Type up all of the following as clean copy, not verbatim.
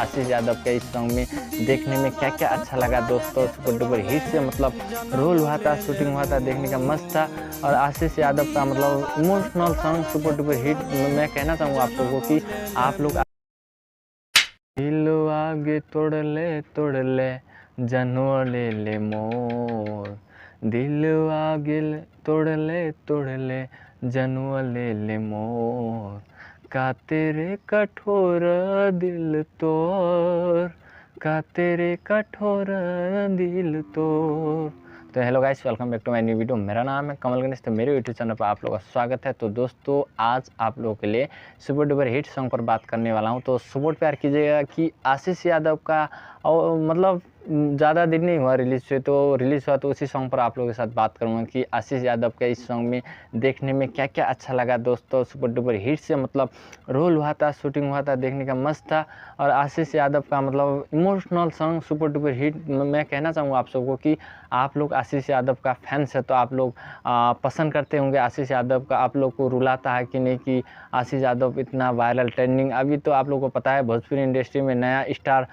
आशीष यादव के इस सॉन्ग में देखने में क्या क्या अच्छा लगा दोस्तों। सुपर डुपर हिट से मतलब रोल हुआ था, शूटिंग हुआ था, देखने का मस्त था। और आशीष यादव का मतलब emotional song super duper hit. मैं कहना चाहूँगा आप लोगों को कि आप लोग दिल आगे तोड़ ले जनो ले ले मोर, दिल आगे तोड़ ले जनो ले मोर, का तेरे कठोर दिल तोड़, का तेरे कठोर दिल तोड़। तो hello guys, welcome back to my new video. मेरा नाम है कमल गणेश। तो मेरे यूट्यूब चैनल पर आप लोगों का स्वागत है। तो दोस्तों आज आप लोगों के लिए सुपर डुपर हिट सॉन्ग पर बात करने वाला हूं। तो सपोर्ट प्यार कीजिएगा कि आशीष यादव का और मतलब ज़्यादा दिन नहीं हुआ रिलीज़ हुए, तो रिलीज़ हुआ तो उसी सॉन्ग पर आप लोगों के साथ बात करूंगा कि आशीष यादव के इस सॉन्ग में देखने में क्या क्या अच्छा लगा दोस्तों। सुपर डुपर हिट से मतलब रोल हुआ था, शूटिंग हुआ था, देखने का मस्त था। और आशीष यादव का मतलब emotional song super duper hit. मैं कहना चाहूँगा आप सबको कि आप लोग आशीष यादव का फैंस है तो आप लोग पसंद करते होंगे आशीष यादव का। आप लोग को रुलाता है कि नहीं कि आशीष यादव इतना वायरल ट्रेंडिंग। अभी तो आप लोगों को पता है भोजपुरी इंडस्ट्री में नया स्टार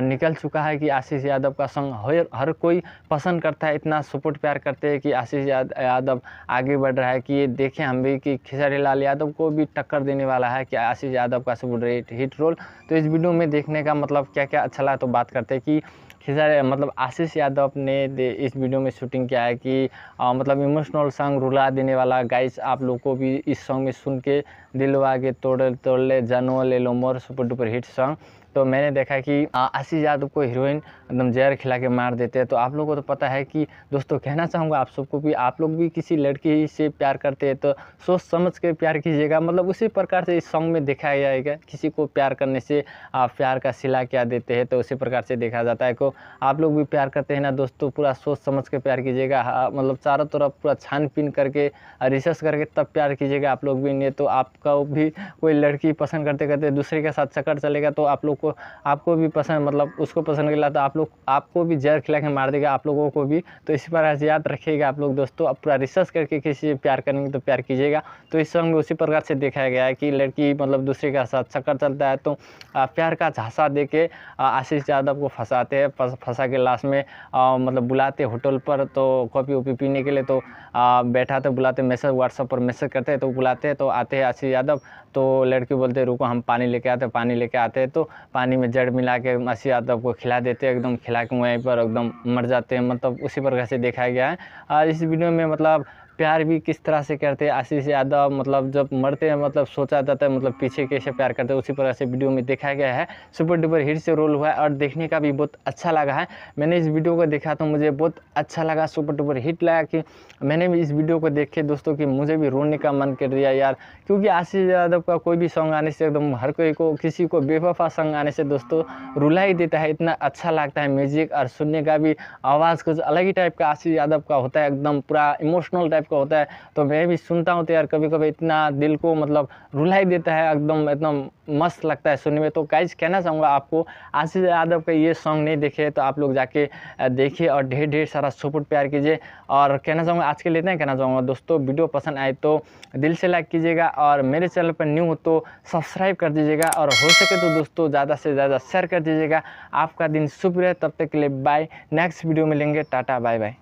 निकल चुका है कि आशीष यादव का सॉन्ग हर कोई पसंद करता है, इतना सपोर्ट प्यार करते हैं कि आशीष यादव आगे बढ़ रहा है। कि ये देखें हम भी कि खेसारी लाल यादव को भी टक्कर देने वाला है कि आशीष यादव का सुपर हिट रोल। तो इस वीडियो में देखने का मतलब क्या क्या अच्छा लगा तो बात करते हैं कि खेसारी मतलब आशीष यादव ने इस वीडियो में शूटिंग किया है कि मतलब इमोशनल सॉन्ग रुला देने वाला। गाइस आप लोग को भी इस सॉन्ग में सुन के दिल आगे तोड़ ले जानो ले लो मोर सुपर डुपर हिट सॉन्ग। तो मैंने देखा कि आशीष यादव को हीरोइन एकदम जहर खिला के मार देते हैं। तो आप लोगों को तो पता है कि दोस्तों कहना चाहूँगा आप सबको भी, आप लोग भी किसी लड़की से प्यार करते हैं तो सोच समझ के प्यार कीजिएगा। मतलब उसी प्रकार से इस सॉन्ग में दिखाया जाएगा। किसी को प्यार करने से आप प्यार का सिला क्या देते हैं तो उसी प्रकार से देखा जाता है। को आप लोग भी प्यार करते हैं ना दोस्तों, पूरा सोच समझ के प्यार कीजिएगा। मतलब चारों तरफ पूरा छान पीन करके रिसर्च करके तब प्यार कीजिएगा आप लोग भी। नहीं तो आपका भी कोई लड़की पसंद करते करते दूसरे के साथ चक्कर चलेगा तो आप लोग को आपको भी पसंद मतलब उसको पसंद कर तो आप लोग आपको भी जहर खिला के मार देगा आप लोगों को भी। तो इसी प्रकार से याद रखिएगा आप लोग दोस्तों। अब पूरा रिसर्च करके किसी से प्यार करेंगे तो प्यार कीजिएगा। तो इस सॉन्ग में उसी प्रकार से दिखाया गया है कि लड़की मतलब दूसरे के साथ चक्कर चलता है तो प्यार का झांसा दे के आशीष यादव को फंसाते हैं। फंसा के लास्ट में मतलब बुलाते होटल पर तो कॉफ़ी वॉफ़ी पीने के लिए। तो बैठा तो बुलाते, मैसेज व्हाट्सएप पर मैसेज करते हैं तो बुलाते हैं। तो आते हैं आशीष यादव तो लड़की बोलते हैं रुको हम पानी लेके आते हैं। पानी लेके आते हैं तो पानी में जड़ मिला के आशीष यादव को खिला देते हैं, एकदम खिला के वहीं पर एकदम मर जाते हैं। मतलब उसी प्रकार से दिखाया गया है। इस वीडियो में मतलब प्यार भी किस तरह से करते हैं आशीष यादव, मतलब जब मरते हैं मतलब सोचा जाता है मतलब पीछे कैसे प्यार करते हैं उसी प्रकार से वीडियो में दिखाया गया है। सुपर डुपर हिट से रोल हुआ है और देखने का भी बहुत अच्छा लगा है। मैंने इस वीडियो को देखा तो मुझे बहुत अच्छा लगा, सुपर डुपर हिट लगा कि मैंने भी इस वीडियो को देखे दोस्तों कि मुझे भी रोने का मन कर दिया यार। क्योंकि आशीष यादव का कोई भी सॉन्ग आने से एकदम हर कोई को किसी को बेवफा सॉन्ग आने से दोस्तों रुला ही देता है, इतना अच्छा लगता है। म्यूजिक और सुनने का भी आवाज़ कुछ अलग ही टाइप का आशीष यादव का होता है, एकदम पूरा इमोशनल टाइप का होता है। तो मैं भी सुनता हूँ तो यार कभी कभी इतना दिल को मतलब रुला ही देता है, एकदम एकदम मस्त लगता है सुनने में। तो गाइस कहना चाहूँगा आपको आशीष यादव का ये सॉन्ग नहीं देखे तो आप लोग जाके देखिए और ढेर ढेर सारा सपोर्ट प्यार कीजिए। और कहना चाहूँगा आज के लिए इतना कहना चाहूँगा दोस्तों, वीडियो पसंद आए तो दिल से लाइक कीजिएगा और मेरे चैनल पर न्यू हो तो सब्सक्राइब कर दीजिएगा और हो सके तो दोस्तों ज़्यादा से ज़्यादा शेयर कर दीजिएगा। आपका दिन शुभ रहे, तब तक के लिए बाय। नेक्स्ट वीडियो में लेंगे, टाटा बाय बाय।